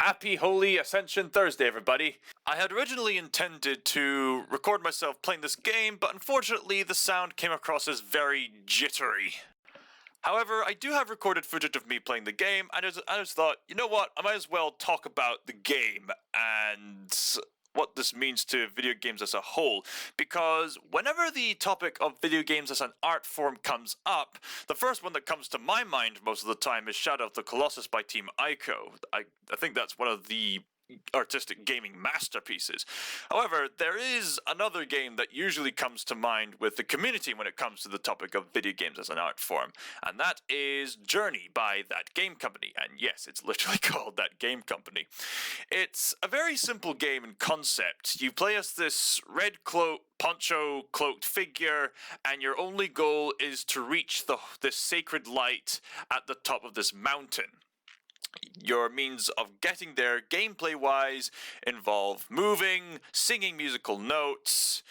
Happy Holy Ascension Thursday, everybody. I had originally intended to record myself playing this game, but unfortunately the sound came across as very jittery. However, I do have recorded footage of me playing the game, and I just thought, you know what, I might as well talk about the game and what this means to video games as a whole, because whenever the topic of video games as an art form comes up, the first one that comes to my mind most of the time is Shadow of the Colossus by Team Ico. I think that's one of the artistic gaming masterpieces. However, there is another game that usually comes to mind with the community when it comes to the topic of video games as an art form, and that is Journey by That Game Company. And yes, it's literally called That Game Company. It's a very simple game in concept. You play as this red poncho cloaked figure, and your only goal is to reach this sacred light at the top of this mountain. Your means of getting there, gameplay-wise, involve moving, singing musical notes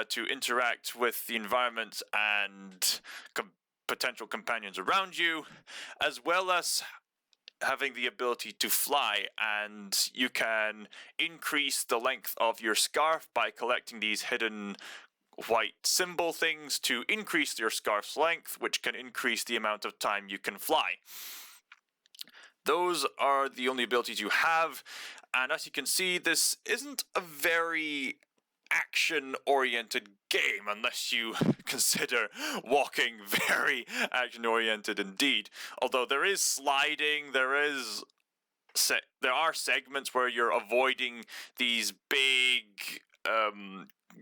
to interact with the environment and potential companions around you, as well as having the ability to fly, and you can increase the length of your scarf by collecting these hidden white symbol things to increase your scarf's length, which can increase the amount of time you can fly. Those are the only abilities you have, and as you can see, this isn't a very action-oriented game, unless you consider walking very action-oriented indeed. Although there is sliding, there are segments where you're avoiding these big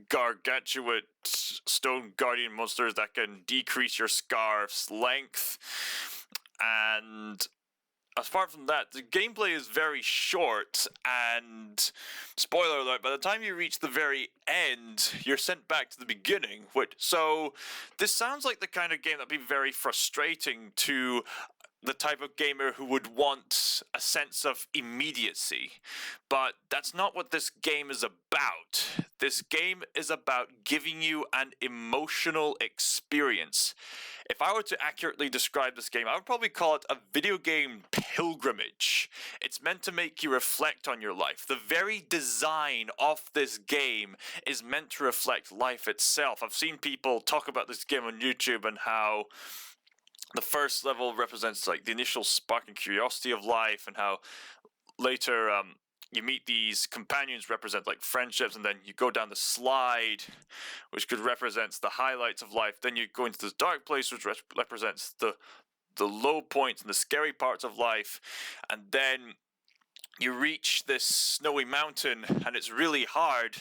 gargantuan stone guardian monsters that can decrease your scarf's length, and apart from that, the gameplay is very short, and spoiler alert, by the time you reach the very end, you're sent back to the beginning. So this sounds like the kind of game that'd be very frustrating to the type of gamer who would want a sense of immediacy. But that's not what this game is about. This game is about giving you an emotional experience. If I were to accurately describe this game, I would probably call it a video game pilgrimage. It's meant to make you reflect on your life. The very design of this game is meant to reflect life itself. I've seen people talk about this game on YouTube and how the first level represents like the initial spark and curiosity of life, and how later you meet these companions represent like friendships, and then you go down the slide, which could represent the highlights of life. Then you go into this dark place, which represents the low points and the scary parts of life, and then you reach this snowy mountain, and it's really hard,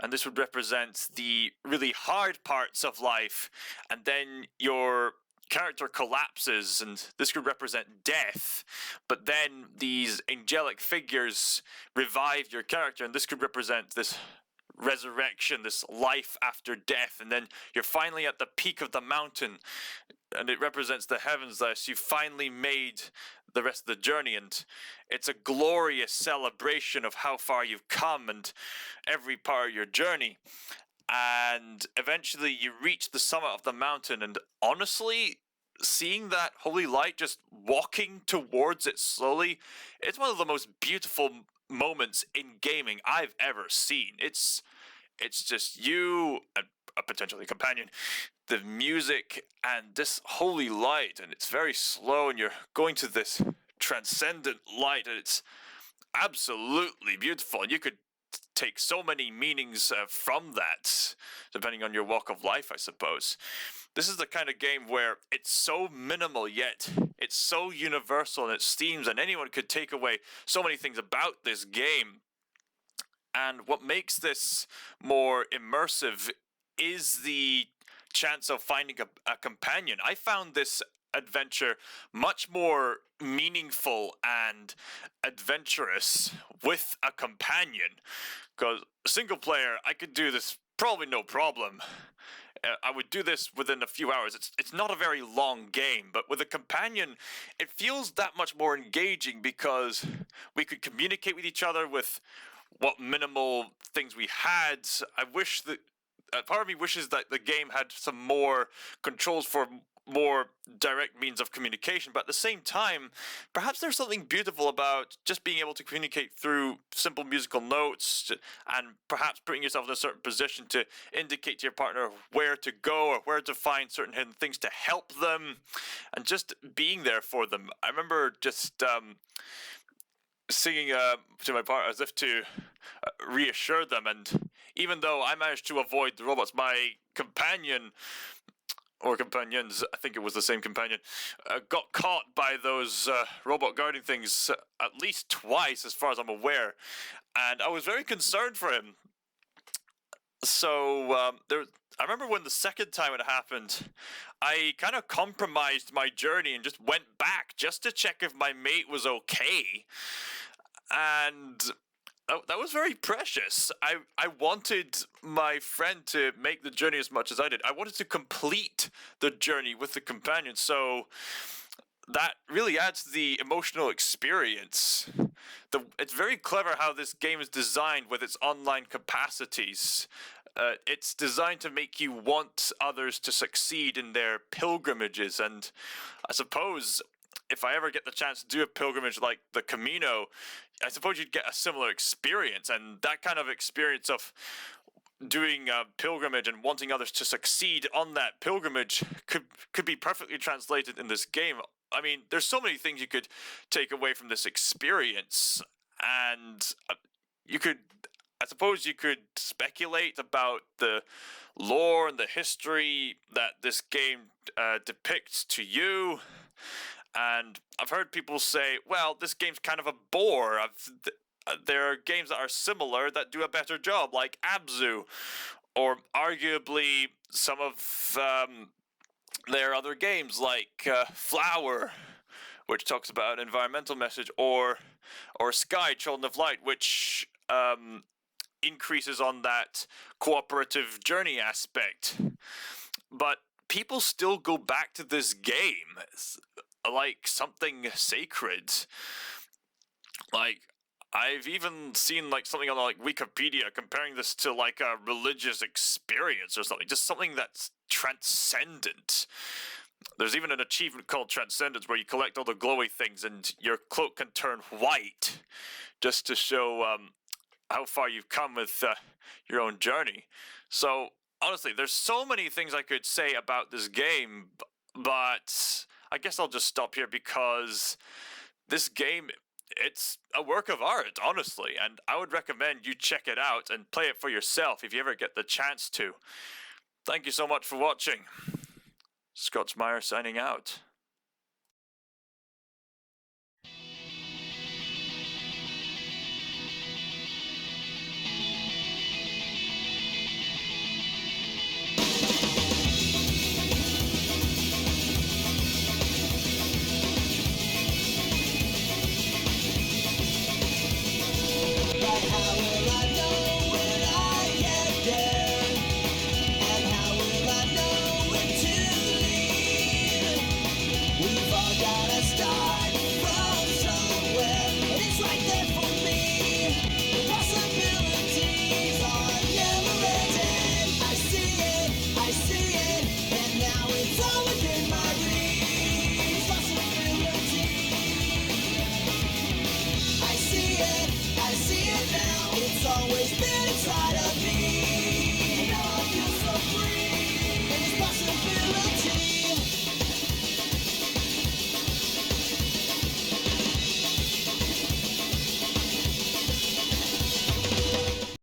and this would represent the really hard parts of life, and then your character collapses, and this could represent death, but then these angelic figures revive your character, and this could represent this resurrection, this life after death, and then you're finally at the peak of the mountain, and it represents the heavens, thus you finally made the rest of the journey, and it's a glorious celebration of how far you've come and every part of your journey. And eventually you reach the summit of the mountain, and honestly, seeing that holy light, just walking towards it slowly, it's one of the most beautiful moments in gaming I've ever seen. It's just you and a potentially companion, the music, and this holy light, and it's very slow, and you're going to this transcendent light, and it's absolutely beautiful, and you could take so many meanings from that, depending on your walk of life, I suppose. This is the kind of game where it's so minimal, yet it's so universal in its themes, and anyone could take away so many things about this game. And what makes this more immersive is the chance of finding a companion. I found this adventure much more meaningful and adventurous with a companion, because single player, I could do this probably no problem. I would do this within a few hours. It's not a very long game, but with a companion, it feels that much more engaging, because we could communicate with each other with what minimal things we had. I wish that part of me wishes that the game had some more controls for more direct means of communication, but at the same time, perhaps there's something beautiful about just being able to communicate through simple musical notes and perhaps putting yourself in a certain position to indicate to your partner where to go or where to find certain hidden things to help them and just being there for them. I remember just singing to my partner as if to reassure them, and even though I managed to avoid the robots, my companion or companions, I think it was the same companion, got caught by those robot guarding things at least twice, as far as I'm aware, and I was very concerned for him. So I remember when the second time it happened, I kind of compromised my journey and just went back just to check if my mate was okay, and that was very precious. I wanted my friend to make the journey as much as I did. I wanted to complete the journey with the companion, so that really adds to the emotional experience. It's very clever how this game is designed with its online capacities. It's designed to make you want others to succeed in their pilgrimages, and I suppose if I ever get the chance to do a pilgrimage like the Camino, I suppose you'd get a similar experience, and that kind of experience of doing a pilgrimage and wanting others to succeed on that pilgrimage could be perfectly translated in this game. I mean, there's so many things you could take away from this experience, and I suppose you could speculate about the lore and the history that this game depicts to you. And I've heard people say, well, this game's kind of a bore. There are games that are similar that do a better job, like Abzu, or arguably some of their other games, like Flower, which talks about an environmental message, or Sky, Children of Light, which increases on that cooperative journey aspect. But people still go back to this game like something sacred. Like, I've even seen like something on like Wikipedia comparing this to like a religious experience or something, just something that's transcendent. There's even an achievement called Transcendence where you collect all the glowy things and your cloak can turn white, just to show how far you've come with your own journey. So honestly, there's so many things I could say about this game, but I guess I'll just stop here because this game, it's a work of art, honestly, and I would recommend you check it out and play it for yourself if you ever get the chance to. Thank you so much for watching. ScotsThinker signing out.